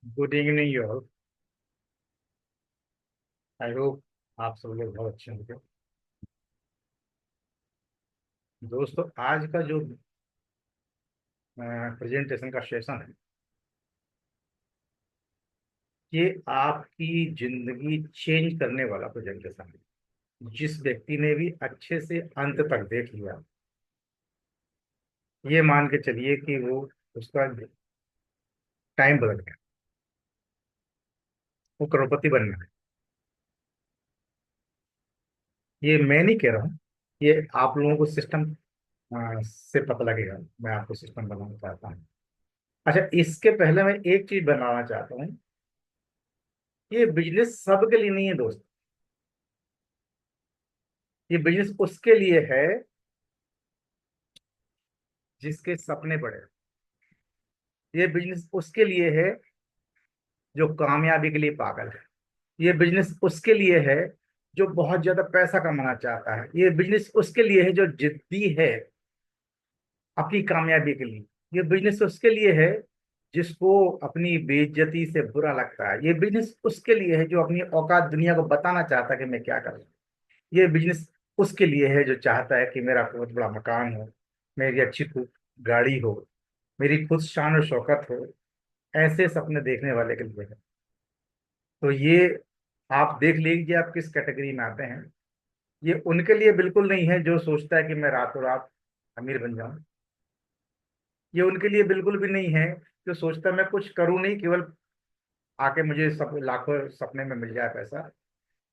Good evening you all. I hope आप सब लोग बहुत अच्छे होंगे। दोस्तों, आज का जो प्रेजेंटेशन का सेशन है, ये आपकी जिंदगी चेंज करने वाला प्रेजेंटेशन है। जिस व्यक्ति ने भी अच्छे से अंत तक देख लिया, ये मान के चलिए कि वो उसका टाइम बदल गया। वो करोड़पति बन गया। ये मैं नहीं कह रहा हूँ, ये आप लोगों को सिस्टम से पता लगेगा। मैं आपको सिस्टम बनाना चाहता हूँ। अच्छा, इसके पहले मैं एक चीज बनाना चाहता हूँ। ये बिजनेस सबके लिए नहीं है दोस्त। ये बिजनेस उसके लिए है जिसके सपने बड़े हैं। ये बिजनेस उसके लिए है जो कामयाबी के लिए पागल है। ये बिजनेस उसके लिए है जो बहुत ज्यादा पैसा कमाना चाहता है। ये बिजनेस उसके लिए है जो जिद्दी है अपनी कामयाबी के लिए। ये बिजनेस उसके लिए है जिसको अपनी बेइज्जती से बुरा लगता है। ये बिजनेस उसके लिए है जो अपनी औकात दुनिया को बताना चाहता है कि मैं क्या करूं। ये बिजनेस उसके लिए है जो चाहता है कि मेरा बहुत बड़ा मकान हो, मेरी अच्छी खूब गाड़ी हो, मेरी खुद शान और शौकत हो। ऐसे सपने देखने वाले के लिए है। तो ये आप देख लीजिए आप किस कैटेगरी में आते हैं। ये उनके लिए बिल्कुल नहीं है जो सोचता है कि मैं रातों रात अमीर बन जाऊं। ये उनके लिए बिल्कुल भी नहीं है जो सोचता है मैं कुछ करूं नहीं, केवल आके मुझे सब लाखों सपने में मिल जाए पैसा।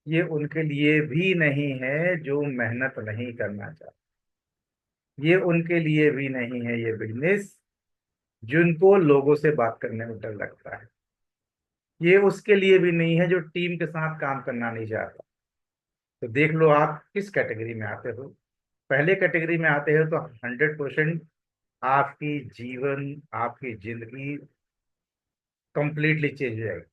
ये उनके लिए भी नहीं है जो मेहनत नहीं करना चाहता। ये उनके लिए भी नहीं है ये बिजनेस जिनको लोगों से बात करने में डर लगता है। ये उसके लिए भी नहीं है जो टीम के साथ काम करना नहीं चाहता। तो देख लो आप किस कैटेगरी में आते हो। पहले कैटेगरी में आते हो तो 100% आपकी जीवन, आपकी जिंदगी कंप्लीटली चेंज हो जाएगी।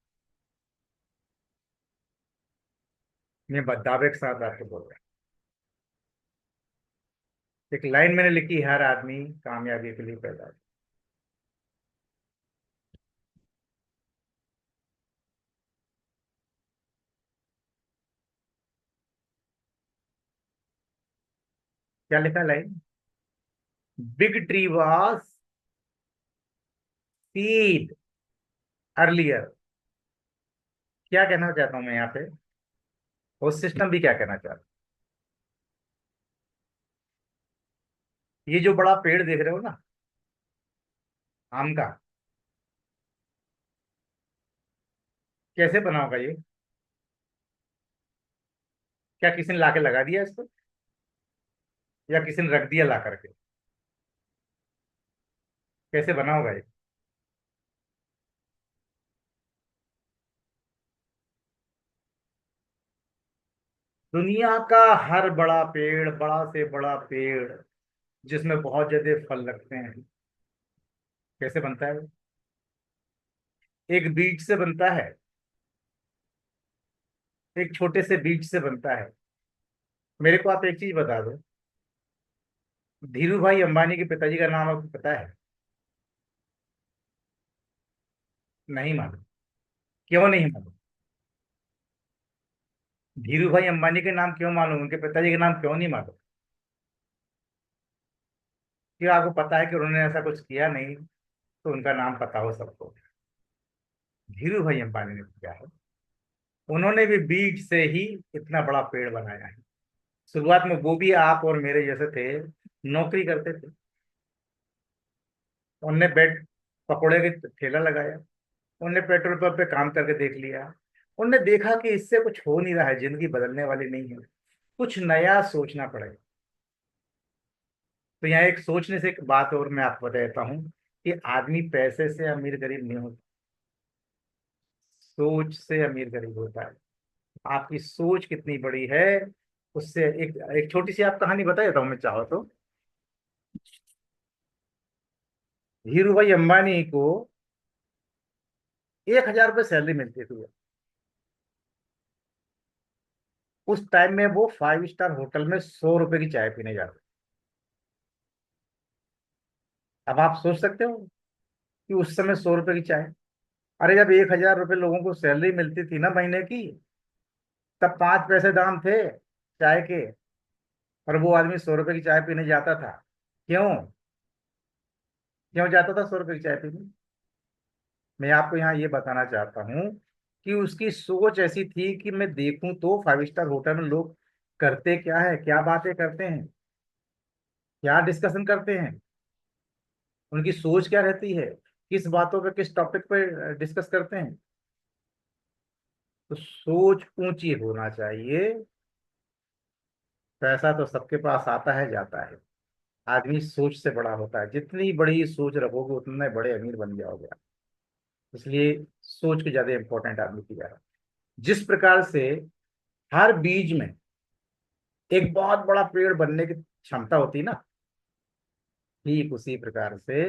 मैं दावे के साथ आपको बोल रहा हूँ। एक लाइन मैंने लिखी, हर आदमी कामयाबी के लिए पैदा है। क्या लिखा है line? Big tree was seed earlier. क्या कहना चाहता हूं मैं यहाँ पे? वो सिस्टम भी क्या कहना चाहता है? ये जो बड़ा पेड़ देख रहे हो ना, आम का, कैसे बना होगा ये? क्या किसी ने लाके लगा दिया इसको, या किसी ने रख दिया ला करके? कैसे बना होगा ये? दुनिया का हर बड़ा पेड़, बड़ा से बड़ा पेड़ जिसमें बहुत ज्यादा फल लगते हैं, कैसे बनता है? एक बीज से बनता है। एक छोटे से बीज से बनता है। मेरे को आप एक चीज बता दो, धीरू भाई अंबानी के पिताजी का नाम आपको पता है? नहीं मालूम? क्यों नहीं मालूम? धीरू भाई अंबानी के नाम क्यों मालूम, उनके पिताजी के नाम क्यों नहीं मालूम? क्यों? आपको पता है कि उन्होंने ऐसा कुछ किया नहीं, तो उनका नाम पता हो सबको। धीरू भाई अंबानी ने किया है। उन्होंने भी बीज से ही इतना बड़ा पेड़ बनाया है। शुरुआत में वो भी आप और मेरे जैसे थे, नौकरी करते थे। उनने बेड पकौड़े के ठेला लगाया। उनने पेट्रोल पंप पे काम करके देख लिया। उनने देखा कि इससे कुछ हो नहीं रहा है, जिंदगी बदलने वाली नहीं है, कुछ नया सोचना पड़ेगा। तो यहाँ एक सोचने से एक बात और मैं आपको बता देता हूँ कि आदमी पैसे से अमीर गरीब नहीं होता, सोच से अमीर गरीब होता है। आपकी सोच कितनी बड़ी है, उससे एक एक छोटी सी आप कहानी बता देता हूँ मैं, चाहो तो। धीरू भाई अंबानी को 1,000 रुपये सैलरी मिलती थी। उस टाइम में वो 5 स्टार होटल में 100 रुपए की चाय पीने जाते। अब आप सोच सकते हो कि उस समय 100 रुपए की चाय। अरे जब 1,000 रुपये लोगों को सैलरी मिलती थी ना महीने की, तब 5 पैसे दाम थे चाय के, और वो आदमी 100 रुपए की चाय पीने जाता था। क्यों? क्यों जाता था 100 रुपए की चाय पीने? मैं आपको यहाँ ये बताना चाहता हूँ कि उसकी सोच ऐसी थी कि मैं देखूं तो 5 स्टार होटल में लोग करते क्या है, क्या बातें करते हैं, क्या डिस्कशन करते हैं, उनकी सोच क्या रहती है, किस बातों पे, किस टॉपिक पे डिस्कस करते हैं। तो सोच ऊंची होना चाहिए। पैसा तो सबके पास आता है जाता है, आदमी सोच से बड़ा होता है। जितनी बड़ी सोच रखोगे उतने बड़े अमीर बन जाओगे आप। इसलिए सोच के ज्यादा इंपॉर्टेंट आदमी की ज्यादा। जिस प्रकार से हर बीज में एक बहुत बड़ा पेड़ बनने की क्षमता होती है ना, ठीक उसी प्रकार से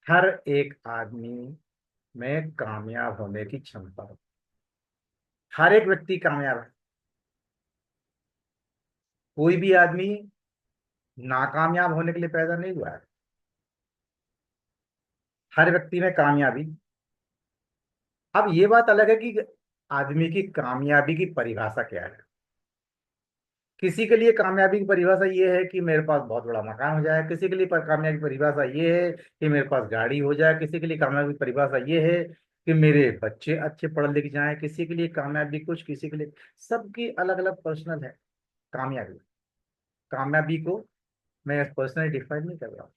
हर एक आदमी में कामयाब होने की क्षमता होती है। हर एक व्यक्ति कामयाब है। कोई भी आदमी नाकामयाब होने के लिए पैदा नहीं हुआ है। हर व्यक्ति में कामयाबी। अब ये बात अलग है कि आदमी की कामयाबी की परिभाषा क्या है। किसी के लिए कामयाबी की परिभाषा ये है कि मेरे पास बहुत बड़ा मकान हो जाए, किसी के लिए कामयाबी की परिभाषा ये है कि मेरे पास गाड़ी हो जाए, किसी के लिए कामयाबी की परिभाषा ये है कि मेरे बच्चे अच्छे पढ़ लिख जाएं, किसी के लिए कामयाबी कुछ, किसी के लिए। सबकी अलग अलग पर्सनल है कामयाबी। कामयाबी को मैं पर्सनली डिफाइन नहीं कर रहा हूँ।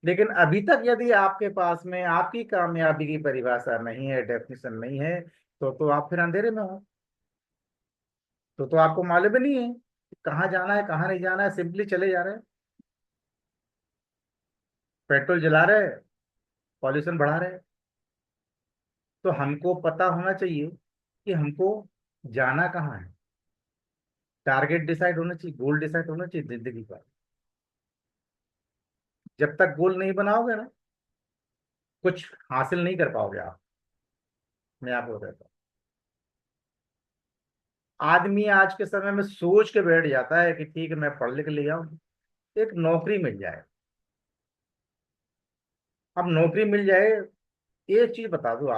लेकिन अभी तक यदि आपके पास में आपकी कामयाबी की परिभाषा नहीं है, डेफिनेशन नहीं है, तो आप फिर अंधेरे में हो। तो आपको मालूम ही नहीं है कि कहाँ जाना है, कहाँ नहीं जाना है, सिंपली चले जा रहे हैं, पेट्रोल जला रहे हैं, पॉल्यूशन बढ़ा रहे हैं। तो हमको पता होना चाहिए कि हमको जाना कहाँ है। टारगेट डिसाइड होना चाहिए, गोल डिसाइड होना चाहिए जिंदगी का। जब तक गोल नहीं बनाओगे ना, कुछ हासिल नहीं कर पाओगे आप। मैं आपको कहता हूँ, आदमी आज के समय में सोच के बैठ जाता है कि ठीक है मैं पढ़ लिख लिया हूँ, एक नौकरी मिल जाए। अब नौकरी मिल जाए, एक चीज बता दो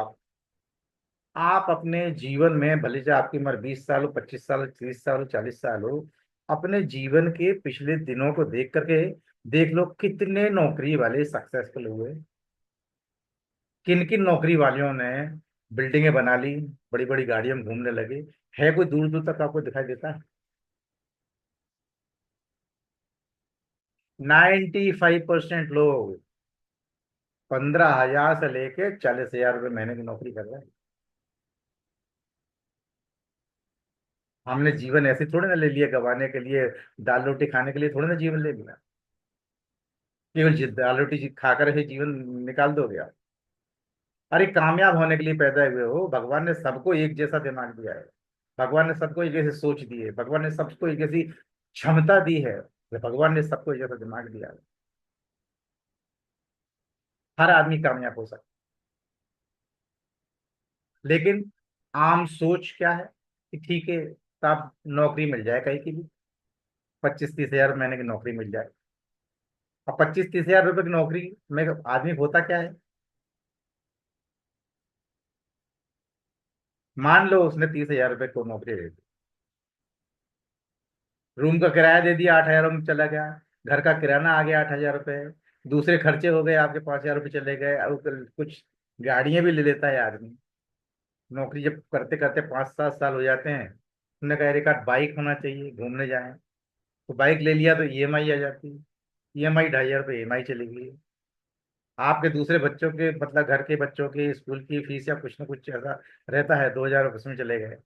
आप अपने जीवन में भले से आपकी उम्र 20 साल हो, 25 साल हो, 30 साल हो, 40 साल हो, अपने जीवन के पिछले दिनों को देख करके देख लो कितने नौकरी वाले सक्सेसफुल हुए। किन किन नौकरी वालियों ने बिल्डिंगें बना ली, बड़ी बड़ी गाड़ियों में घूमने लगे। है कोई दूर दूर तक आपको दिखाई देता है? 95% लोग 15,000 से लेके 40,000 रुपये महीने की नौकरी कर रहे हैं। हमने जीवन ऐसे थोड़े ना ले लिया गवाने के लिए, दाल रोटी खाने के लिए थोड़े ना जीवन ले लिया। केवल दाल रोटी खा कर ही जीवन निकाल दोगे आप? अरे कामयाब होने के लिए पैदा हुए हो। भगवान ने सबको एक जैसा दिमाग दिया है, भगवान ने सबको एक जैसी सोच दी है, भगवान ने सबको एक जैसी क्षमता दी है, भगवान ने सबको एक जैसा दिमाग दिया है। हर आदमी कामयाब हो सकता है। लेकिन आम सोच क्या है कि ठीक है तब नौकरी मिल जाए कहीं की भी, 25-30 हजार महीने की नौकरी मिल जाए। अब 25-30 हजार रुपए की नौकरी में आदमी होता क्या है? मान लो उसने 30,000 रुपये को नौकरी दे दी, रूम का किराया दे दिया, 8,000 में चला गया, घर का किराना आ गया 8,000 रुपये, दूसरे खर्चे हो गए आपके 5,000 रुपये चले गए, और कुछ गाड़ियां भी ले लेता है आदमी। नौकरी जब करते करते 5-7 साल हो जाते हैं, उन्होंने कहा एक आध बाइक होना चाहिए, घूमने जाएं। तो बाइक ले लिया तो ईएमआई आ जाती है, ईएमआई 2,500 रुपये ईएमआई चली गई। आपके दूसरे बच्चों के मतलब घर के बच्चों की स्कूल की फीस या कुछ ना कुछ ऐसा रहता है, 2,000 उसमें चले गए।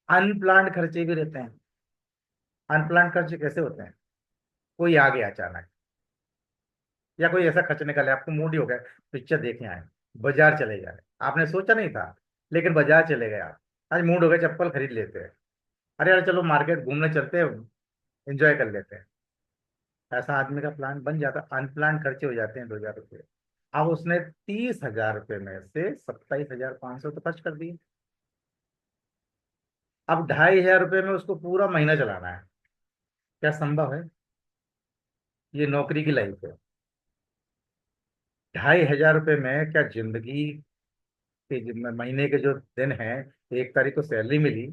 अनप्लान्ड खर्चे भी रहते हैं। अनप्लान्ड खर्चे कैसे होते हैं? कोई आ गया अचानक, या कोई ऐसा खर्च निकले, आपको मूड ही हो गया पिक्चर देखने आए, बाजार चले जाए, आपने सोचा नहीं था लेकिन बाजार चले गए आप। आज मूड हो गया चप्पल खरीद लेते हैं, अरे यार चलो मार्केट घूमने चलते हैं, एंजॉय कर लेते हैं। ऐसा आदमी का प्लान बन जाता, अनप्लान खर्चे हो जाते हैं 2,000 रुपये। अब उसने 30,000 रुपये में से 27,500 तो खर्च कर दिए। अब 2,500 रुपये में उसको पूरा महीना चलाना है। क्या संभव है? ये नौकरी की लाइफ है। 2,500 रुपये में क्या जिंदगी कि महीने के जो दिन हैं, 1 तारीख को सैलरी मिली,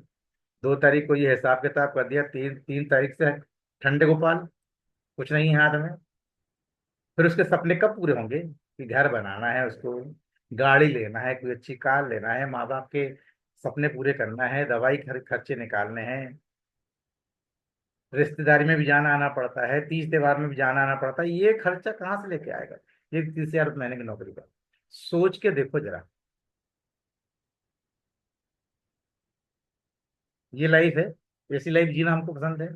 2 तारीख को ये हिसाब किताब कर दिया, 3 तारीख से ठंडे गोपाल, कुछ नहीं है हाथ में। फिर उसके सपने कब पूरे होंगे कि घर बनाना है उसको, गाड़ी लेना है, कोई अच्छी कार लेना है, माँ बाप के सपने पूरे करना है, दवाई खर्चे निकालने हैं, रिश्तेदारी में भी जाना आना पड़ता है, तीज त्योहार में भी जाना आना पड़ता है, ये खर्चा कहाँ से लेके आएगा ये 30,000 महीने की नौकरी का? सोच के देखो जरा। ये लाइफ है, ऐसी लाइफ जीना हमको पसंद है,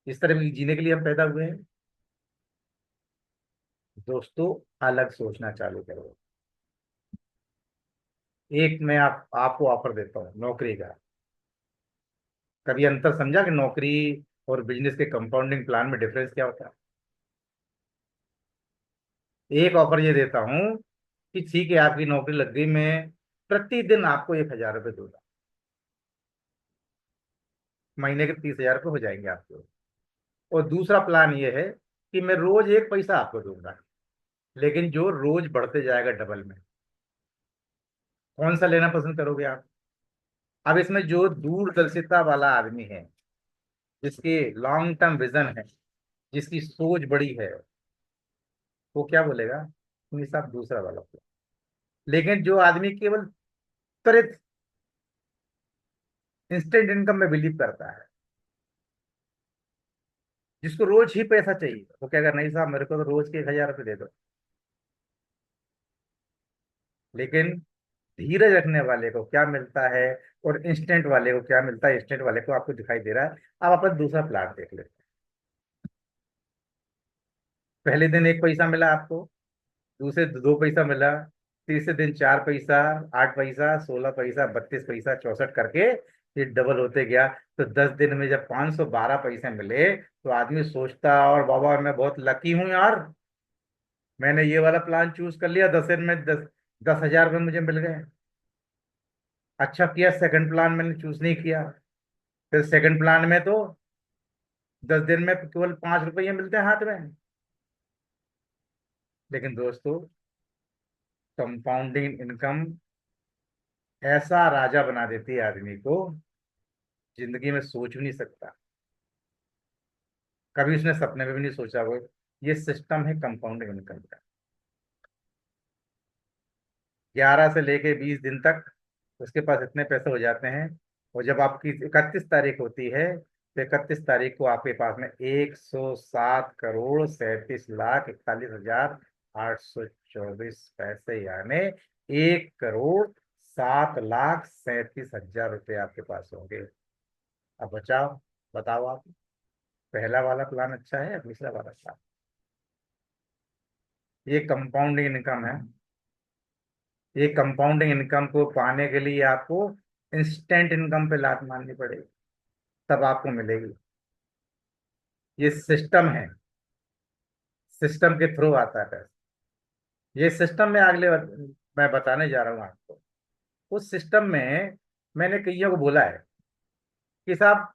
इस तरह की जीने के लिए हम पैदा हुए हैं। दोस्तों, अलग सोचना चालू करो। एक मैं आपको ऑफर देता हूँ नौकरी का। कभी अंतर समझा कि नौकरी और बिजनेस के कंपाउंडिंग प्लान में डिफरेंस क्या होता है? एक ऑफर ये देता हूँ कि ठीक है, आपकी नौकरी लग गई, मैं प्रतिदिन आपको 1,000 रुपये दूंगा, महीने के 30,000 रुपये हो जाएंगे आपको। और दूसरा प्लान ये है कि मैं रोज 1 पैसा आपको दूंगा, लेकिन जो रोज बढ़ते जाएगा डबल में। कौन सा लेना पसंद करोगे आप? अब इसमें जो दूरदर्शिता वाला आदमी है, जिसकी लॉन्ग टर्म विजन है, जिसकी सोच बड़ी है, वो क्या बोलेगा? नहीं साहब, दूसरा वाला प्लान। लेकिन जो आदमी केवल त्वरित इंस्टेंट इनकम में बिलीव करता है, जिसको रोज ही पैसा चाहिए, वो क्या कर, नहीं साहब मेरे को तो रोज के 1,000 रुपये दे दो। लेकिन धीरज रखने वाले को क्या मिलता है और इंस्टेंट वाले को क्या मिलता है, इंस्टेंट वाले को आपको दिखाई दे रहा है। आप अपना दूसरा प्लान देख लेते हैं। पहले दिन 1 पैसा मिला आपको, दूसरे 2 पैसा मिला, तीसरे दिन 4 पैसा, 8 पैसा, 16 पैसा, 32 पैसा, 64 करके ये डबल होते गया। तो 10 दिन में जब 512 पैसे मिले, तो आदमी सोचता और बाबा मैं बहुत लकी हूं यार, मैंने ये वाला प्लान चूज कर लिया, 10 दिन में 10,000 रुपये मुझे मिल गए। अच्छा किया सेकंड प्लान मैंने चूज नहीं किया। फिर सेकंड प्लान में तो 10 दिन में केवल 5 रुपये मिलते हैं हाथ में। लेकिन दोस्तों, कंपाउंडिंग इनकम ऐसा राजा बना देती है आदमी को, जिंदगी में सोच भी नहीं सकता, कभी उसने सपने में भी नहीं सोचा हो। ये सिस्टम है कंपाउंडिंग इनकम का। 11 से लेके 20 दिन तक उसके पास इतने पैसे हो जाते हैं, और जब आपकी 31 तारीख होती है, तो 31 तारीख को आपके पास में 107 करोड़ 37 लाख 41,824 पैसे, यानी 1,07,37,000 रुपये आपके पास होंगे। अब बचाओ, बताओ आप, पहला वाला प्लान अच्छा है या दूसरा वाला प्लान? ये कंपाउंडिंग इनकम है। ये कंपाउंडिंग इनकम को पाने के लिए आपको इंस्टेंट इनकम पे लात मारनी पड़ेगी, तब आपको मिलेगी। ये सिस्टम है, सिस्टम के थ्रू आता है। ये सिस्टम में मैं बताने जा रहा हूँ आपको। उस सिस्टम में मैंने कईयों को बोला है कि साहब,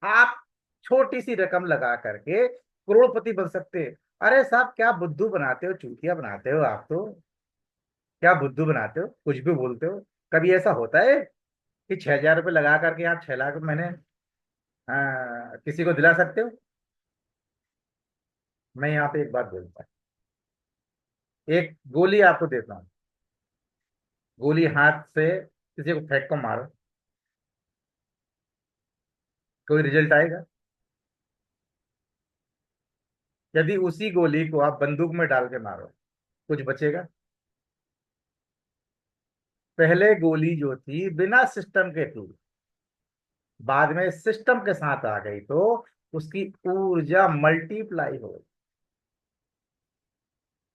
आप छोटी सी रकम लगा करके करोड़पति बन सकते हैं। अरे साहब, क्या बुद्धू बनाते हो, चूतिया बनाते हो आप तो। क्या बुद्धू बनाते हो, कुछ भी बोलते हो। कभी ऐसा होता है कि 6,000 रुपये लगा करके आप 6 लाख मैंने किसी को दिला सकते हो? मैं यहाँ पे एक बात बोलता हूँ, एक गोली आपको देता हूँ, गोली हाथ से किसी को फेंक को मारो, कोई रिजल्ट आएगा? यदि उसी गोली को आप बंदूक में डाल के मारो, कुछ बचेगा? पहले गोली जो थी बिना सिस्टम के थी, बाद में सिस्टम के साथ आ गई, तो उसकी ऊर्जा मल्टीप्लाई हो गई।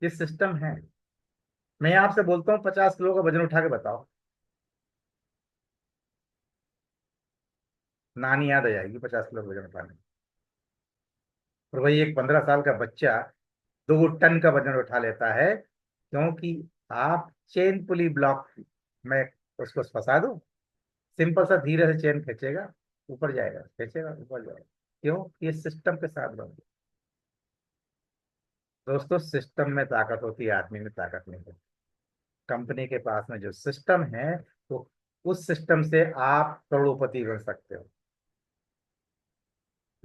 ये सिस्टम है। मैं आपसे बोलता हूँ 50 किलो का वजन उठा के बताओ, नानी याद आ जाएगी 50 किलो का वजन उठाने। और वही एक 15 साल का बच्चा 2 टन का वजन उठा लेता है, क्योंकि आप चेन पुली ब्लॉक में उसको फंसा दो, सिंपल सा धीरे से चेन खींचेगा, ऊपर जाएगा, खींचेगा ऊपर जाएगा। क्यों? ये सिस्टम के साथ बन गया। दोस्तों, सिस्टम में ताकत होती है, आदमी में ताकत नहीं होती। कंपनी के पास में जो सिस्टम है, तो उस सिस्टम से आप करोड़पति बन सकते हो।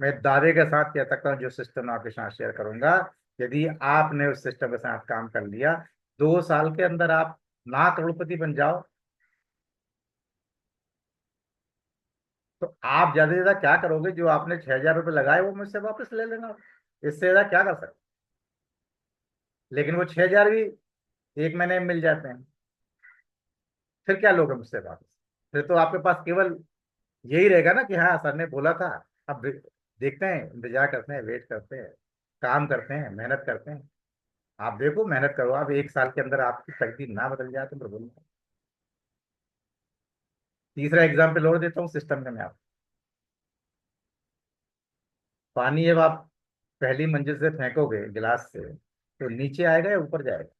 मैं दावे के साथ कह सकता हूँ, जो सिस्टम आपके साथ शेयर करूंगा, यदि आपने उस सिस्टम के साथ काम कर लिया, 2 साल के अंदर आप ना करोड़पति बन जाओ। तो आप ज्यादा से ज्यादा क्या करोगे, जो आपने 6,000 रुपये लगाए वो मुझसे वापस ले लेना। इससे ज्यादा क्या कर सकते। लेकिन वो 6,000 भी एक महीने में मिल जाते हैं। फिर क्या लोगे मुझसे वापस। फिर तो आपके पास केवल यही रहेगा ना कि हाँ सर ने बोला था। अब देखते हैं, इंतजार करते हैं, वेट करते हैं, काम करते हैं, मेहनत करते हैं। आप देखो, मेहनत करो, आप 1 साल के अंदर आपकी तकदीर ना बदल जाए तो मैं बोलूंगा। तीसरा एग्जाम्पल और देता हूँ सिस्टम में मैं आपको। पानी जब आप पहली मंजिल से फेंकोगे गिलास से, तो नीचे आएगा या ऊपर जाएगा?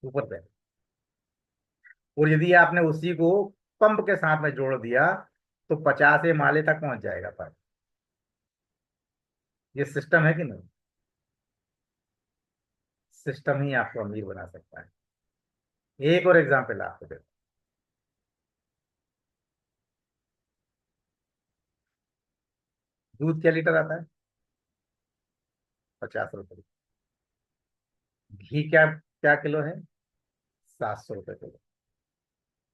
ऊपर जाएगा। और यदि आपने उसी को पंप के साथ में जोड़ दिया, तो 50 माले तक पहुंच जाएगा पानी। ये सिस्टम है कि नहीं? सिस्टम ही आपको अमीर बना सकता है। एक और एग्जाम्पल आपको देता हूं। दूध क्या लीटर आता है? 50 रुपए। घी क्या क्या किलो है? 700 रुपए किलो।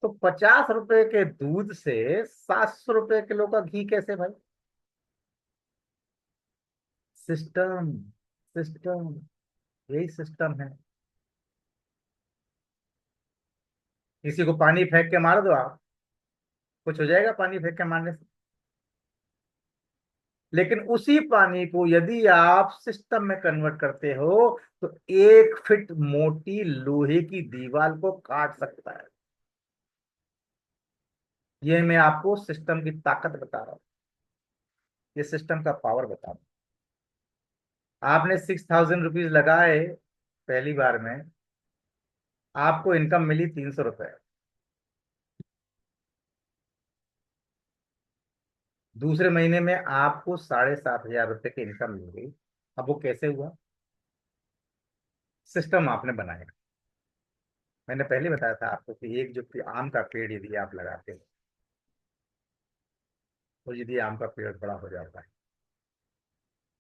तो 50 रुपए के दूध से 700 रुपए किलो का घी कैसे भाई? सिस्टम, सिस्टम, यही सिस्टम है। किसी को पानी फेंक के मार दो आप, कुछ हो जाएगा पानी फेंक के मारने से? लेकिन उसी पानी को यदि आप सिस्टम में कन्वर्ट करते हो, तो 1 फीट मोटी लोहे की दीवार को काट सकता है। ये मैं आपको सिस्टम की ताकत बता रहा हूँ। ये सिस्टम का पावर बता रहा हूँ। आपने 6,000 रुपीज लगाए पहली बार में, आपको इनकम मिली 300 रुपए। दूसरे महीने में आपको 7,500 रुपए की इनकम मिल गई। अब वो कैसे हुआ? सिस्टम आपने बनाया। मैंने पहले बताया था आपको कि एक जो आम का पेड़ यदि आप लगाते हो, तो यदि आम का पेड़ बड़ा हो जाता है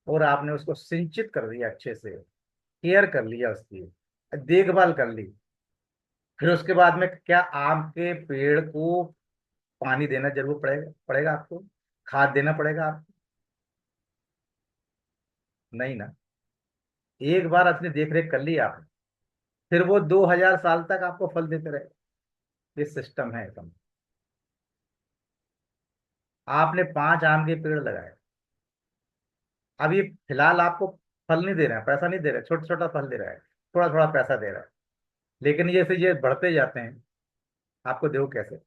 और आपने उसको सिंचित कर दिया, अच्छे से केयर कर लिया, उसकी देखभाल कर ली, फिर उसके बाद में क्या आम के पेड़ को पानी देना जरूर पड़ेगा पड़ेगा आपको? खाद देना पड़ेगा आपको? नहीं ना। एक बार अपनी देख रेख कर ली आपने, फिर वो 2,000 साल तक आपको फल देते रहे। ये सिस्टम है एकदम। आपने 5 आम के पेड़ लगाए, अब ये फिलहाल आपको फल नहीं दे रहा है, पैसा नहीं दे रहा है, छोटा छोटा फल दे रहा है, थोड़ा थोड़ा पैसा दे रहा है। लेकिन जैसे ये बढ़ते जाते हैं, आपको देखो कैसे।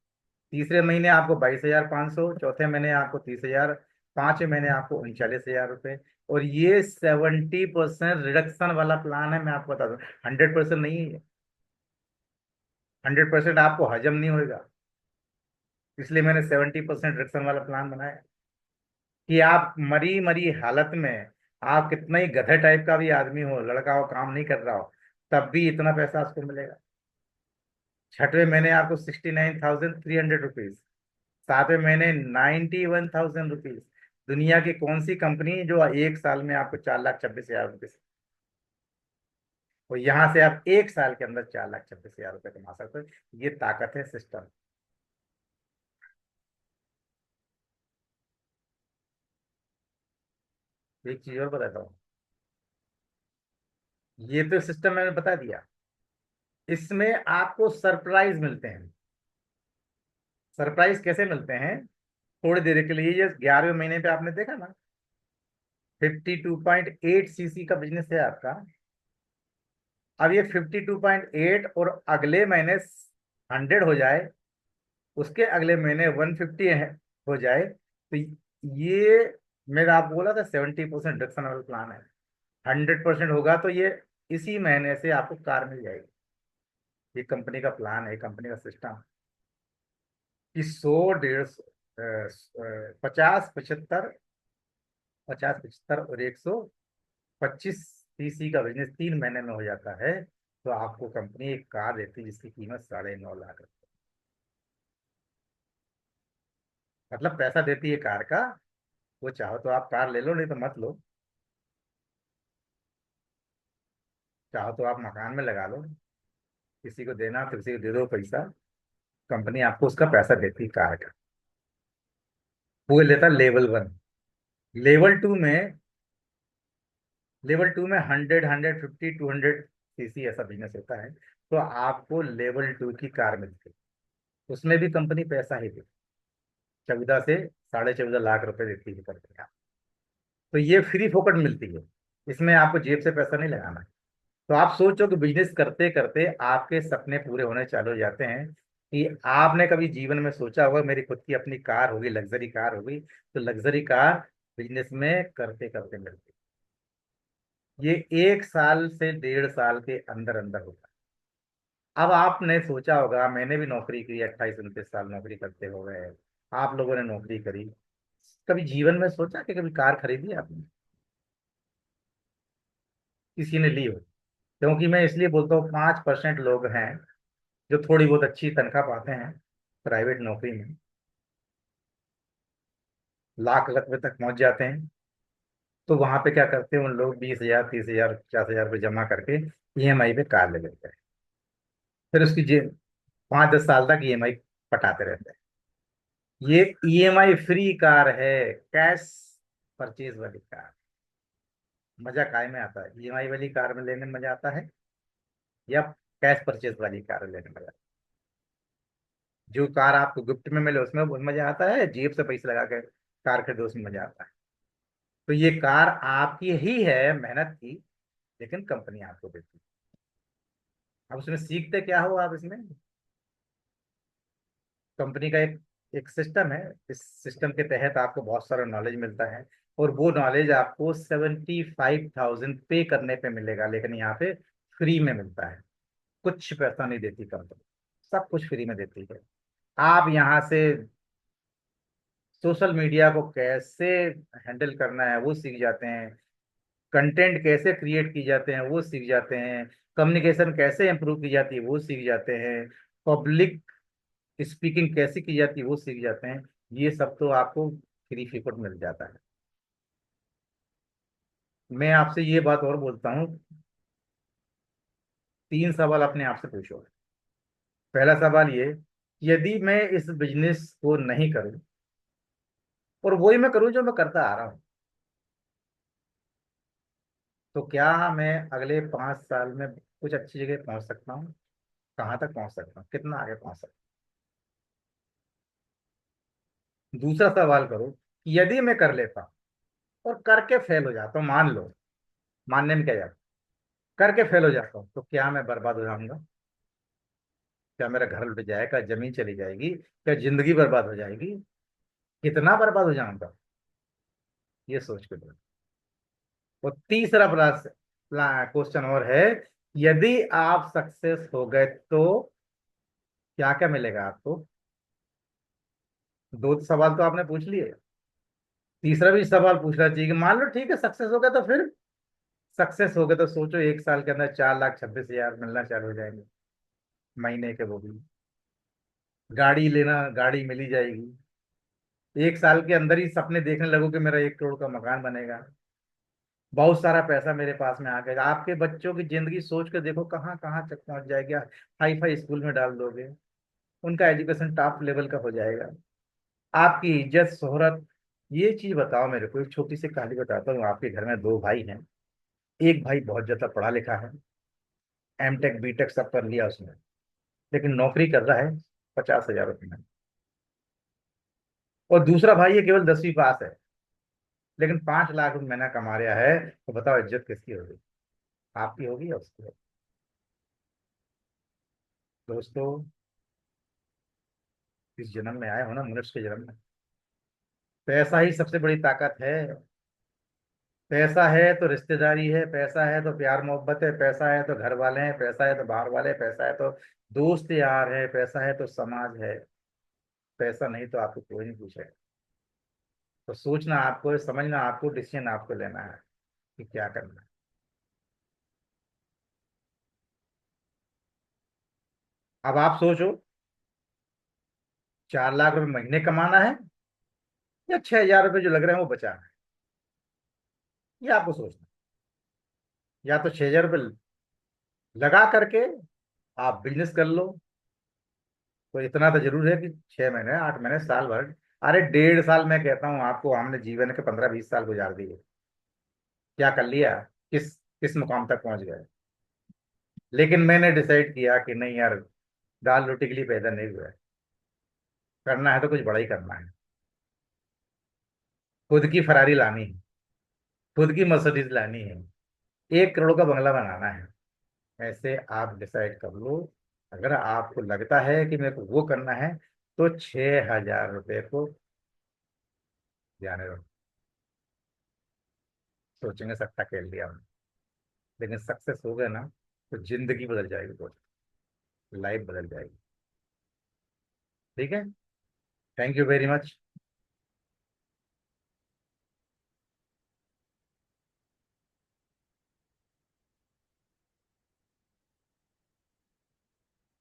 तीसरे महीने आपको 22,500, चौथे महीने आपको 30,000, 5वें महीने आपको 39,000 रुपए। और ये 70% रिडक्शन वाला प्लान है, मैं आपको बता दूं। 100% नहीं है। 100% आपको हजम नहीं होगा। इसलिए मैंने 70% रिडक्शन वाला प्लान बनाया, कि आप मरी मरी हालत में, आप कितना ही गधे टाइप का भी आदमी हो, लड़का हो, काम नहीं कर रहा हो, तब भी इतना पैसा आपको मिलेगा। 6वें महीने आपको 69,300 रुपीज। 7वें महीने 91,000 रुपीज। दुनिया की कौन सी कंपनी जो 1 साल में आपको 4,26,000 रुपये, और यहाँ से आप 1 साल के अंदर 4,26,000 रुपये कमा सकते हो। ये ताकत है सिस्टम। एक चीज और बताता हूँ। ये तो सिस्टम मैंने बता दिया। इसमें आपको सरप्राइज मिलते हैं। सरप्राइज कैसे मिलते हैं? थोड़ी देर के लिए, ये 11वें महीने पे आपने देखा ना, 52.8 सीसी का बिजनेस है आपका। अब ये 52.8 और अगले महीने 100 हो जाए, उसके अगले महीने 150 हो जाए, तो ये मेरा आप बोला था 70% रिडक्शन वाला प्लान है। 100% होगा तो ये इसी महीने से आपको कार मिल जाएगी। ये कंपनी का प्लान है, कंपनी का सिस्टम, कि 100, 150, 50, 75, 50, 75 और 125 सीसी का बिजनेस 3 महीने में हो जाता है, तो आपको कंपनी एक कार देती है जिसकी कीमत 9.5 लाख रुपए। मतलब पैसा देती है कार का। वो चाहो तो आप कार ले लो, नहीं तो मत लो। चाहो तो आप मकान में लगा लो, किसी को देना तो किसी को दे दो पैसा। कंपनी आपको उसका पैसा देती है कार का। वो लेता लेवल 1। लेवल 2 में लेवल 2 में 100, 150, 200 सीसी ऐसा बिजनेस होता है। तो आपको लेवल 2 की कार मिलती है। उसमें भी कंपनी पैसा ही देती है, 14 से 14.5 लाख रुपए देती है कंपनी। तो ये फ्री फोकट मिलती है, इसमें आपको जेब से पैसा नहीं लगाना है। तो आप सोचो कि बिजनेस करते करते आपके सपने पूरे होने चालू हो जाते हैं। कि आपने कभी जीवन में सोचा होगा मेरी खुद की अपनी कार होगी, लग्जरी कार होगी, तो लग्जरी कार बिजनेस में करते करते मिलती है। ये 1 साल से 1.5 साल के अंदर अंदर होता है। अब आपने सोचा होगा मैंने भी नौकरी की, 28 29 साल नौकरी करते हो गए, आप लोगों ने नौकरी करी, कभी जीवन में सोचा कि कभी कार खरीदी आपने? किसी ने ली हो? क्योंकि मैं इसलिए बोलता हूँ 5% लोग हैं जो थोड़ी बहुत अच्छी तनख्वाह पाते हैं प्राइवेट नौकरी में, लाख लाख रुपए तक पहुंच जाते हैं। तो वहां पे क्या करते हैं उन लोग, 20,000 30,000 50,000 रुपये जमा करके ईएमआई पे कार ले लेते हैं। फिर उसकी 5 10 साल तक ईएमआई पटाते रहते हैं। ये ईएमआई फ्री कार है, कैश परचेज वाली कार। मजा काय में आता है, ईएमआई वाली कार में लेने में मजा आता है या कैश परचेज वाली कार लेने में मजा आता है? जो कार आपको गिफ्ट में मिले उसमें मजा आता है, जेब से पैसे लगा के कार खरीदो उसमें मजा आता है? तो ये कार आपकी ही है मेहनत की, लेकिन कंपनी आपको देती है। अब उसमें सीखते क्या हो आप इसमें? कंपनी का एक सिस्टम है, इस सिस्टम के तहत आपको बहुत सारा नॉलेज मिलता है। और वो नॉलेज आपको 75,000 पे करने पे मिलेगा, लेकिन यहाँ पे फ्री में मिलता है। कुछ पैसा नहीं देती कंपनी, सब कुछ फ्री में देती है। आप यहाँ से सोशल मीडिया को कैसे हैंडल करना है वो सीख जाते हैं, कंटेंट कैसे क्रिएट की जाते हैं वो सीख जाते हैं, कम्युनिकेशन कैसे इंप्रूव की जाती है वो सीख जाते हैं, पब्लिक स्पीकिंग कैसे की जाती है वो सीख जाते हैं। ये सब तो आपको फ्री फीकट मिल जाता है। मैं आपसे ये बात और बोलता हूँ, 3 सवाल अपने आप से पूछो। पहला सवाल ये, यदि मैं इस बिजनेस को नहीं करूं और वही मैं करूं जो मैं करता आ रहा हूं, तो क्या मैं अगले 5 साल में कुछ अच्छी जगह पहुंच सकता हूँ? कहाँ तक पहुंच सकता हूँ, कितना आगे पहुंच सकता हूँ? दूसरा सवाल करो कि यदि मैं कर लेता हूँ और करके फेल हो जाता हूँ, मान लो, मानने में क्या जाता, करके फेल हो जाता हूँ, तो क्या मैं बर्बाद हो जाऊंगा? क्या मेरा घर लुट जाएगा, जमीन चली जाएगी, क्या जिंदगी बर्बाद हो जाएगी? कितना बर्बाद हो जाऊंगा, ये सोच के दो। और तीसरा क्वेश्चन और है, यदि आप सक्सेस हो गए तो क्या क्या मिलेगा आपको? दो सवाल तो आपने पूछ लिए, तीसरा भी सवाल पूछना चाहिए कि मान लो ठीक है सक्सेस हो गया, तो फिर सक्सेस हो गए तो सोचो 1 साल के अंदर 4,26,000 मिलना चालू हो जाएंगे, महीने के, वो भी गाड़ी लेना, गाड़ी मिली जाएगी। 1 साल के अंदर ही सपने देखने लगो कि मेरा 1 करोड़ का मकान बनेगा, बहुत सारा पैसा मेरे पास में आ गया। आपके बच्चों की जिंदगी सोच के देखो कहाँ कहाँ तक पहुंच जाएगी। हाई फाई स्कूल में डाल दोगे, उनका एजुकेशन टॉप लेवल का हो जाएगा, आपकी इज्जत शोहरत। ये चीज बताओ मेरे को, एक छोटी सी कहानी बताता हूँ। आपके घर में 2 भाई हैं, एक भाई बहुत ज्यादा पढ़ा लिखा है, एमटेक बीटेक सब कर लिया उसने, लेकिन नौकरी कर रहा है 50,000 रुपये में। और दूसरा भाई ये केवल 10वीं पास है, लेकिन 5 लाख रुपये महीना कमा रहा है। तो बताओ इज्जत किसकी होगी, आपकी होगी या उसकी होगी? दोस्तों, इस जन्म में आए हो ना, मनुष्य के जन्म में, पैसा ही सबसे बड़ी ताकत है। पैसा है तो रिश्तेदारी है, पैसा है तो प्यार मोहब्बत है, पैसा है तो घर वाले हैं, पैसा है तो बाहर वाले, पैसा है तो दोस्त यार है, पैसा है तो समाज है। पैसा नहीं तो आपको कोई नहीं पूछेगा। तो सोचना आपको है, समझना आपको, डिसीजन आपको लेना है कि क्या करना है। अब आप सोचो, 4 लाख रुपए महीने कमाना है या 6,000 रुपये जो लग रहे हैं वो बचाना है, ये आपको सोचना है। या तो 6,000 रुपये लगा करके आप बिजनेस कर लो, तो इतना तो जरूर है कि 6 महीने, 8 महीने, साल भर, अरे 1.5 साल मैं कहता हूँ आपको, हमने जीवन के 15-20 साल गुजार दिए, क्या कर लिया, किस किस मुकाम तक पहुंच गए। लेकिन मैंने डिसाइड किया कि नहीं यार, दाल रोटी के लिए पैदा नहीं हुआ है, करना है तो कुछ बड़ा ही करना है। खुद की फरारी लानी है, खुद की मर्सिडीज लानी है, 1 करोड़ का बंगला बनाना है। ऐसे आप डिसाइड कर लो। अगर आपको लगता है कि मेरे को वो करना है, तो 6,000 रुपये को जाने दो। सोचेंगे सट्टा खेल लिया हमने, लेकिन सक्सेस हो गए ना, तो जिंदगी बदल जाएगी, तो लाइफ बदल जाएगी। ठीक है। Thank you very much.